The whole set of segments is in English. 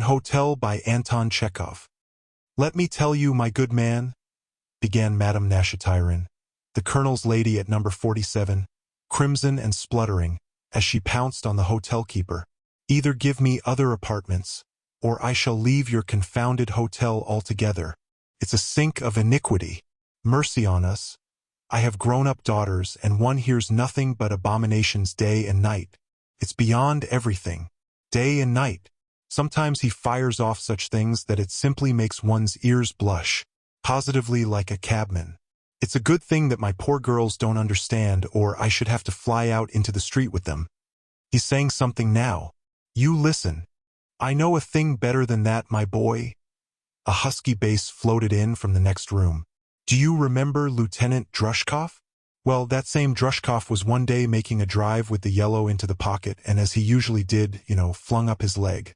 Hotel by Anton Chekhov. "Let me tell you, my good man," began Madame Nashatyrn, the colonel's lady at number 47, crimson and spluttering, as she pounced on the hotel keeper. "Either give me other apartments, or I shall leave your confounded hotel altogether. It's a sink of iniquity. Mercy on us. I have grown-up daughters, and one hears nothing but abominations day and night. It's beyond everything. Day and night. Sometimes he fires off such things that it simply makes one's ears blush, positively like a cabman. It's a good thing that my poor girls don't understand, or I should have to fly out into the street with them. He's saying something now. You listen. I know a thing better than that, my boy." A husky bass floated in from the next room. "Do you remember Lieutenant Drushkov? Well, that same Drushkov was one day making a drive with the yellow into the pocket, and as he usually did, flung up his leg.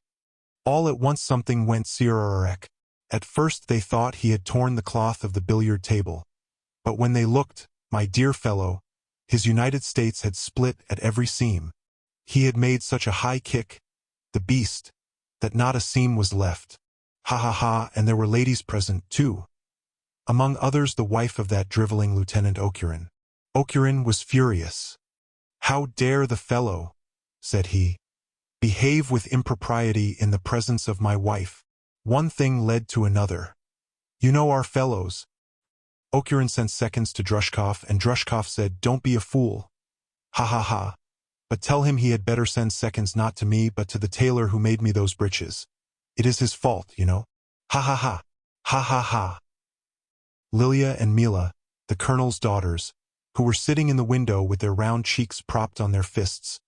All at once something went sirararek. At first they thought he had torn the cloth of the billiard table. But when they looked, my dear fellow, his United States had split at every seam. He had made such a high kick, the beast, that not a seam was left. Ha ha ha, and there were ladies present, too. Among others the wife of that driveling Lieutenant Okurin. Okurin was furious. 'How dare the fellow,' said he, 'behave with impropriety in the presence of my wife?' One thing led to another. You know our fellows. Okurin sent seconds to Drushkov, and Drushkov said, 'Don't be a fool.' Ha ha ha. But tell him he had better send seconds not to me but to the tailor who made me those breeches. It is his fault, Ha ha ha. Ha ha ha." Lilia and Mila, the colonel's daughters, who were sitting in the window with their round cheeks propped on their fists,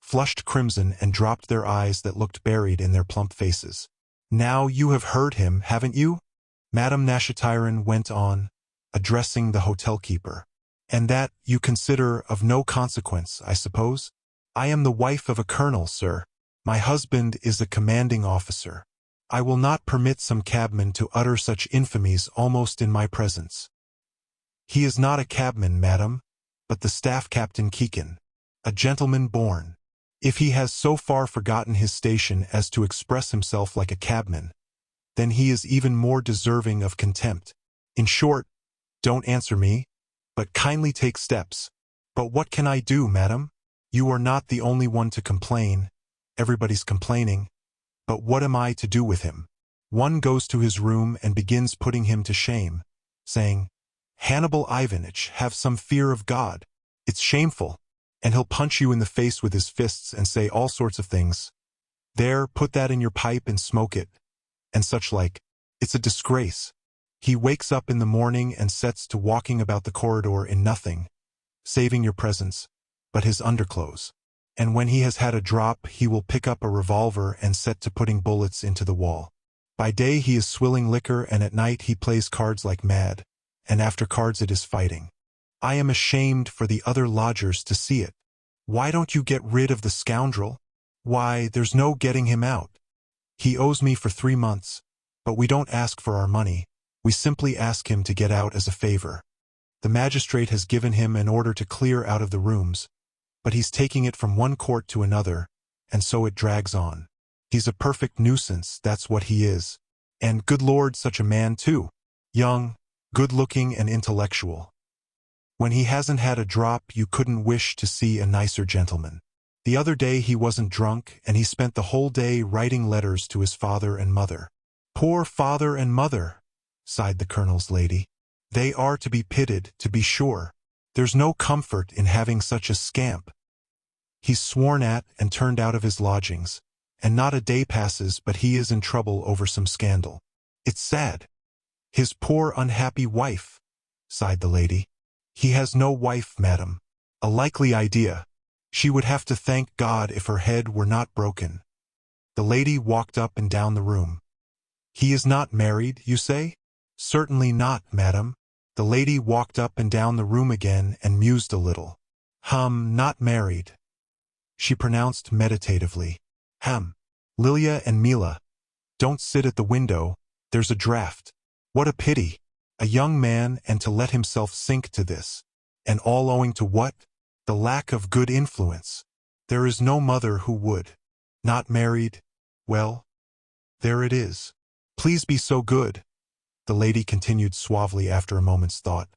flushed crimson and dropped their eyes that looked buried in their plump faces. "Now you have heard him, haven't you?" Madame Nashatyrn went on, addressing the hotel keeper. "And that you consider of no consequence, I suppose? I am the wife of a colonel, sir. My husband is a commanding officer. I will not permit some cabman to utter such infamies almost in my presence. He is not a cabman, madam, but the staff captain Keekin, a gentleman born. If he has so far forgotten his station as to express himself like a cabman, then he is even more deserving of contempt. In short, don't answer me, but kindly take steps." "But what can I do, madam? You are not the only one to complain. Everybody's complaining. But what am I to do with him? One goes to his room and begins putting him to shame, saying, 'Hannibal Ivanitch, have some fear of God. It's shameful.' And he'll punch you in the face with his fists and say all sorts of things. 'There, put that in your pipe and smoke it,' and such like. It's a disgrace. He wakes up in the morning and sets to walking about the corridor in nothing, saving your presence, but his underclothes. And when he has had a drop, he will pick up a revolver and set to putting bullets into the wall. By day he is swilling liquor, and at night he plays cards like mad, and after cards it is fighting. I am ashamed for the other lodgers to see it. Why don't you get rid of the scoundrel? Why, there's no getting him out. He owes me for 3 months, but we don't ask for our money. We simply ask him to get out as a favor. The magistrate has given him an order to clear out of the rooms, but he's taking it from one court to another, and so it drags on. He's a perfect nuisance, that's what he is. And, good Lord, such a man too. Young, good-looking, and intellectual. When he hasn't had a drop, you couldn't wish to see a nicer gentleman. The other day he wasn't drunk, and he spent the whole day writing letters to his father and mother. Poor father and mother, sighed the colonel's lady. They are to be pitied, to be sure. There's no comfort in having such a scamp. He's sworn at and turned out of his lodgings, and not a day passes but he is in trouble over some scandal. It's sad. His poor unhappy wife, sighed the lady. He has no wife, madam. A likely idea. She would have to thank God if her head were not broken. The lady walked up and down the room. He is not married, you say? Certainly not, madam. The lady walked up and down the room again and mused a little. Not married. She pronounced meditatively. Lilia and Mila, don't sit at the window, there's a draught. What a pity. A young man, and to let himself sink to this. And all owing to what? The lack of good influence. There is no mother who would. Not married, well, There it is. Please be so good, the lady continued suavely after a moment's thought,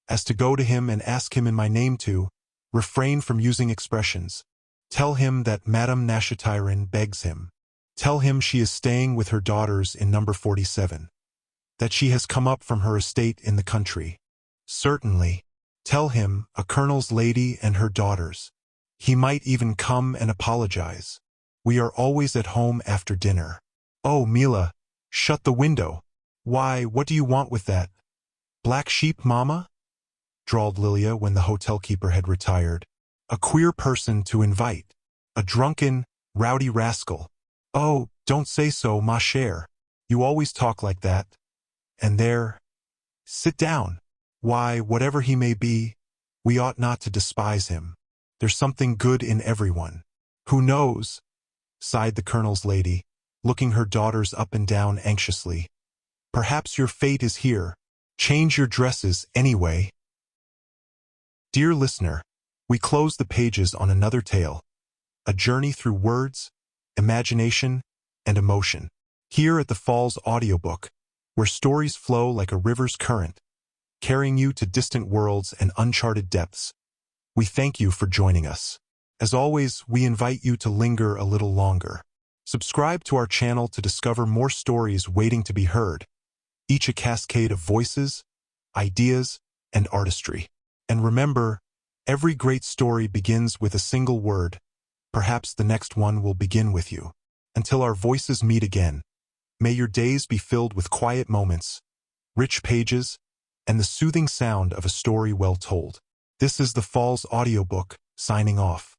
as to go to him and ask him in my name to refrain from using expressions. Tell him that Madame Nashatirin begs him. Tell him she is staying with her daughters in number 47. That she has come up from her estate in the country. Certainly. Tell him, a colonel's lady and her daughters. He might even come and apologize. We are always at home after dinner. Oh, Mila, shut the window. Why, what do you want with that? Black sheep, Mama? Drawled Lilia when the hotel keeper had retired. A queer person to invite. A drunken, rowdy rascal. Oh, don't say so, ma chère. You always talk like that. And there. Sit down. Why, whatever he may be, we ought not to despise him. There's something good in everyone. Who knows? Sighed the colonel's lady, looking her daughters up and down anxiously. Perhaps your fate is here. Change your dresses anyway. Dear listener, we close the pages on another tale. A journey through words, imagination, and emotion. Here at the Falls Audiobook, where stories flow like a river's current, carrying you to distant worlds and uncharted depths. We thank you for joining us. As always, we invite you to linger a little longer. Subscribe to our channel to discover more stories waiting to be heard, each a cascade of voices, ideas, and artistry. And remember, every great story begins with a single word. Perhaps the next one will begin with you. Until our voices meet again, may your days be filled with quiet moments, rich pages, and the soothing sound of a story well told. This is the Falls Audiobook, signing off.